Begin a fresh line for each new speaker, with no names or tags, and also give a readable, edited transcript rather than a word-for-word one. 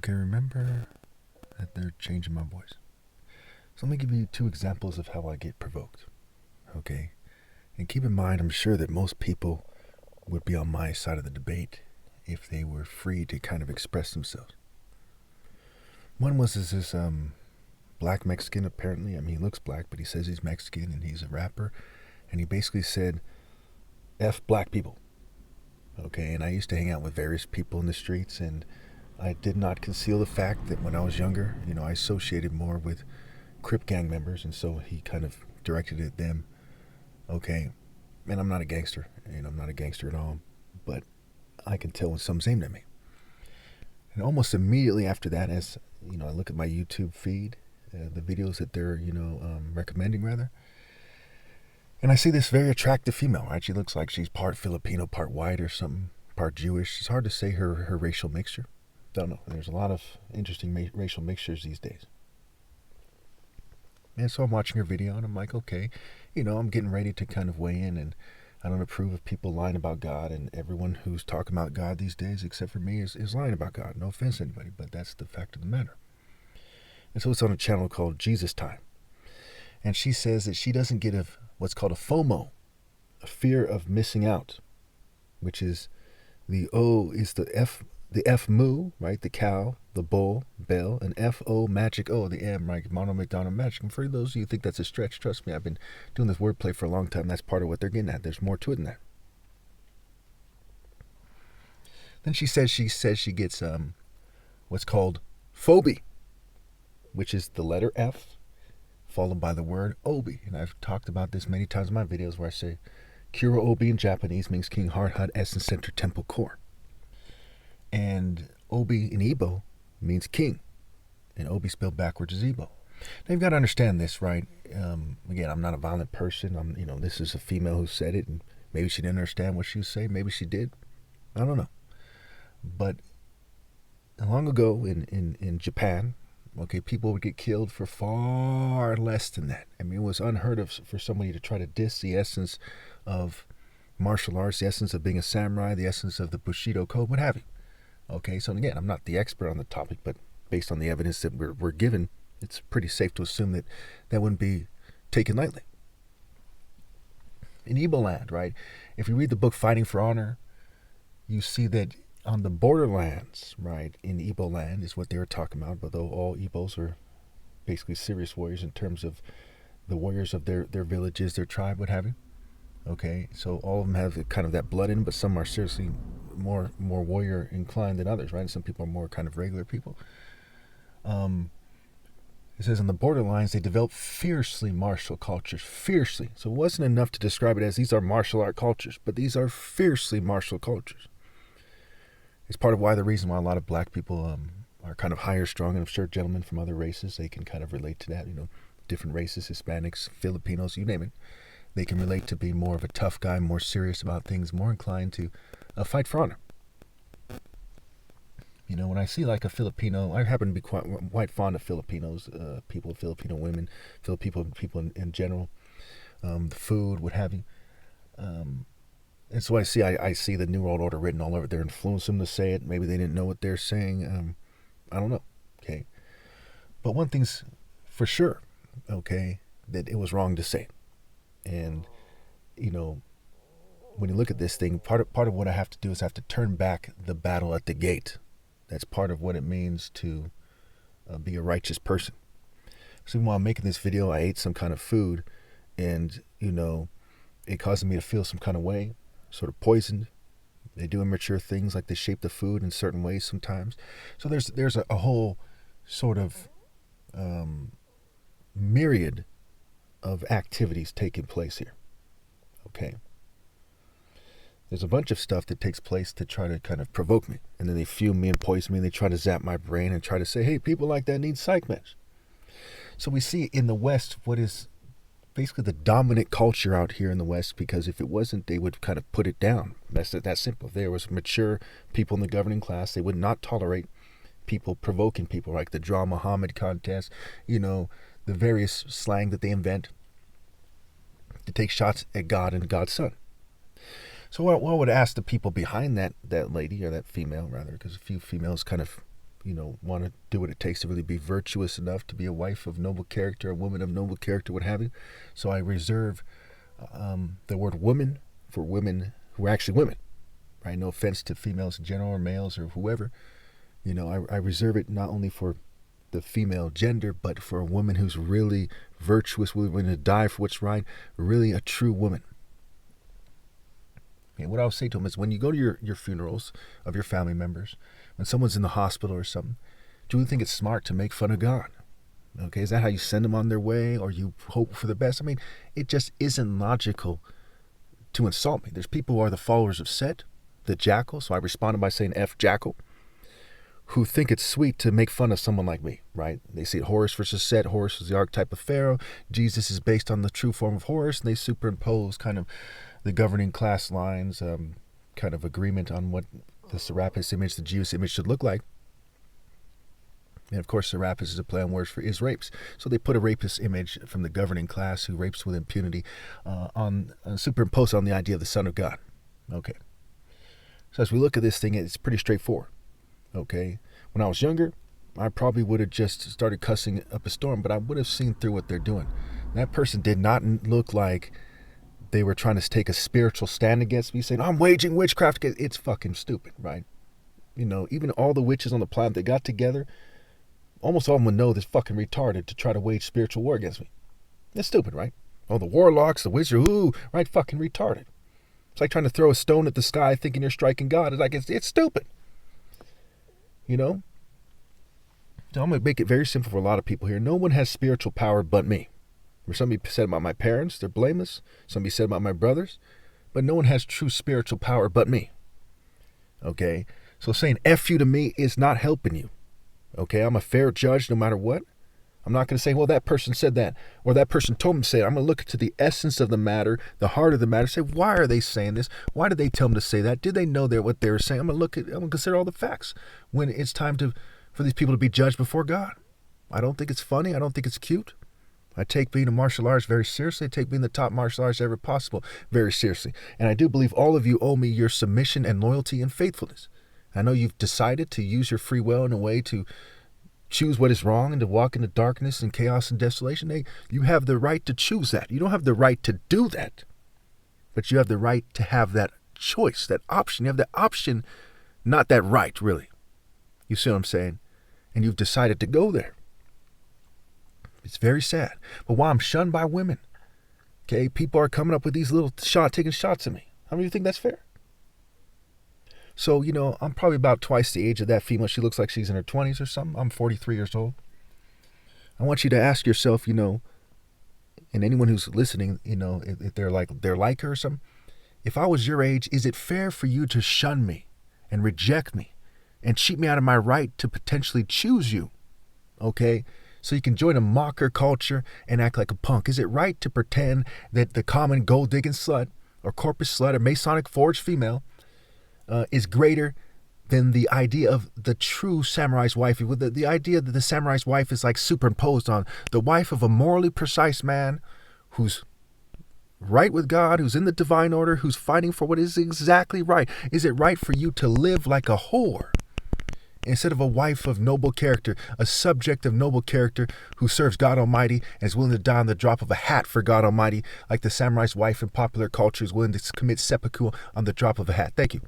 Okay, remember that they're changing my voice. So let me give you two examples of how I get provoked. Okay? And keep in mind, I'm sure that most people would be on my side of the debate if they were free to kind of express themselves. One was this black Mexican, apparently. I mean, he looks black, but he says he's Mexican and he's a rapper. And he basically said, F black people. Okay, and I used to hang out with various people in the streets, and I did not conceal the fact that when I was younger, I associated more with Crip gang members, and so he kind of directed it at them. Okay, and I'm not a gangster, I'm not a gangster at all, but I can tell when someone's aimed at me. And almost immediately after that, as I look at my YouTube feed, the videos that they're recommending rather, and I see this very attractive female. Right, she looks like she's part Filipino, part white, or something, part Jewish. It's hard to say her racial mixture. Don't know. There's a lot of interesting racial mixtures these days. And so I'm watching her video, and I'm like, okay, I'm getting ready to kind of weigh in, and I don't approve of people lying about God, and everyone who's talking about God these days, except for me, is lying about God. No offense to anybody, but that's the fact of the matter. And so it's on a channel called Jesus Time. And she says that she doesn't get what's called a FOMO, a fear of missing out, which is the O is the F moo, right? The cow, the bull, bell, and F-O magic O, the M, right? Mono McDonald magic. And for those of you who think that's a stretch, trust me, I've been doing this wordplay for a long time. That's part of what they're getting at. There's more to it than that. Then she says she gets what's called phobia, which is the letter F followed by the word obi. And I've talked about this many times in my videos where I say Kuro Obi in Japanese means King Heart Hut Essence Center Temple Core. And Obi in Igbo means king. And Obi spelled backwards is Igbo. Now you've got to understand this, right? Again, I'm not a violent person. This is a female who said it, and maybe she didn't understand what she was saying. Maybe she did. I don't know. But long ago in Japan, okay, people would get killed for far less than that. I mean, it was unheard of for somebody to try to diss the essence of martial arts, the essence of being a samurai, the essence of the Bushido Code, what have you. Okay, so again, I'm not the expert on the topic, but based on the evidence that we're given, it's pretty safe to assume that wouldn't be taken lightly. In Igbo land, right, if you read the book Fighting for Honor, you see that on the borderlands, right, in Igbo land is what they were talking about, although all Igbos are basically serious warriors in terms of the warriors of their villages, their tribe, what have you. Okay, so all of them have kind of that blood in them, but some are seriously more warrior inclined than others, right? Some people are more kind of regular people. It says on the borderlines, they developed fiercely martial cultures, fiercely. So it wasn't enough to describe it as these are martial art cultures, but these are fiercely martial cultures. It's part of the reason why a lot of black people are kind of higher strung, and I'm sure gentlemen from other races, they can kind of relate to that, different races, Hispanics, Filipinos, you name it. They can relate to being more of a tough guy, more serious about things, more inclined to fight for honor. When I see like a Filipino, I happen to be quite fond of Filipinos, Filipino women, Filipino people in general, the food, what have you. And so I see the New World Order written all over. They're influencing them to say it. Maybe they didn't know what they're saying. I don't know. Okay. But one thing's for sure, okay, that it was wrong to say it. And, when you look at this thing, part of what I have to do is I have to turn back the battle at the gate. That's part of what it means to be a righteous person. So while I'm making this video, I ate some kind of food, and, it caused me to feel some kind of way, sort of poisoned. They do immature things, like they shape the food in certain ways sometimes. So there's a whole sort of myriad of activities taking place here. Okay. There's a bunch of stuff that takes place to try to kind of provoke me. And then they fume me and poison me, and they try to zap my brain and try to say, hey, people like that need psych meds. So we see in the West what is basically the dominant culture out here in the West, because if it wasn't, they would kind of put it down. That's that simple. If there was mature people in the governing class, they would not tolerate people provoking people, like the Draw Muhammad contest, the various slang that they invent to take shots at God and God's son. So what I would ask the people behind that lady, or that female rather, because a few females kind of want to do what it takes to really be virtuous enough to be a wife of noble character, a woman of noble character, what have you. So I reserve the word woman for women who are actually women, right? No offense to females in general or males or whoever. I reserve it not only for the female gender, but for a woman who's really virtuous, willing to die for what's right, really a true woman. And what I'll say to them is, when you go to your funerals of your family members, when someone's in the hospital or something, do you think it's smart to make fun of God? Okay, is that how you send them on their way, or you hope for the best? I mean, it just isn't logical to insult me. There's people who are the followers of Set, the jackal, so I responded by saying F jackal, who think it's sweet to make fun of someone like me, right? They see Horus versus Set. Horus is the archetype of Pharaoh. Jesus is based on the true form of Horus, and they superimpose kind of the governing class lines, kind of agreement on what the Serapis image, the Jesus image should look like. And of course, Serapis is a play on words for is rapes. So they put a rapist image from the governing class who rapes with impunity superimposed on the idea of the Son of God. Okay. So as we look at this thing, it's pretty straightforward. Okay. When I was younger, I probably would have just started cussing up a storm, but I would have seen through what they're doing. That person did not look like they were trying to take a spiritual stand against me, saying, I'm waging witchcraft. It's fucking stupid, right? Even all the witches on the planet, they got together, almost all of them would know this fucking retarded to try to wage spiritual war against me. That's stupid, right? Oh, the warlocks, the wizard, right? Fucking retarded. It's like trying to throw a stone at the sky thinking you're striking God. It's like, it's stupid. So I'm going to make it very simple for a lot of people here. No one has spiritual power but me. Or somebody said about my parents, they're blameless. Somebody said about my brothers. But no one has true spiritual power but me. Okay? So saying F you to me is not helping you. Okay? I'm a fair judge no matter what. I'm not going to say, well, that person said that, or that person told me to say it. I'm going to look to the essence of the matter, the heart of the matter, say, why are they saying this? Why did they tell them to say that? Did they know what they were saying? I'm going to consider all the facts when it's time for these people to be judged before God. I don't think it's funny. I don't think it's cute. I take being a martial artist very seriously. I take being the top martial artist ever possible very seriously. And I do believe all of you owe me your submission and loyalty and faithfulness. I know you've decided to use your free will in a way to choose what is wrong and to walk into darkness and chaos and desolation. You have the right to choose that. You don't have the right to do that. But you have the right to have that choice, that option. You have the option, not that right, really. You see what I'm saying? And you've decided to go there. It's very sad. But while I'm shunned by women, okay, people are coming up with these little taking shots at me. How many of you think that's fair? So, I'm probably about twice the age of that female. She looks like she's in her 20s or something. I'm 43 years old. I want you to ask yourself, and anyone who's listening, if they're like her or something, if I was your age, is it fair for you to shun me and reject me and cheat me out of my right to potentially choose you? Okay? So you can join a mocker culture and act like a punk. Is it right to pretend that the common gold-digging slut or corpus slut or Masonic forged female is greater than the idea of the true samurai's wife? The idea that the samurai's wife is like superimposed on the wife of a morally precise man who's right with God, who's in the divine order, who's fighting for what is exactly right. Is it right for you to live like a whore instead of a wife of noble character, a subject of noble character who serves God Almighty and is willing to die on the drop of a hat for God Almighty, like the samurai's wife in popular culture is willing to commit seppuku on the drop of a hat? Thank you.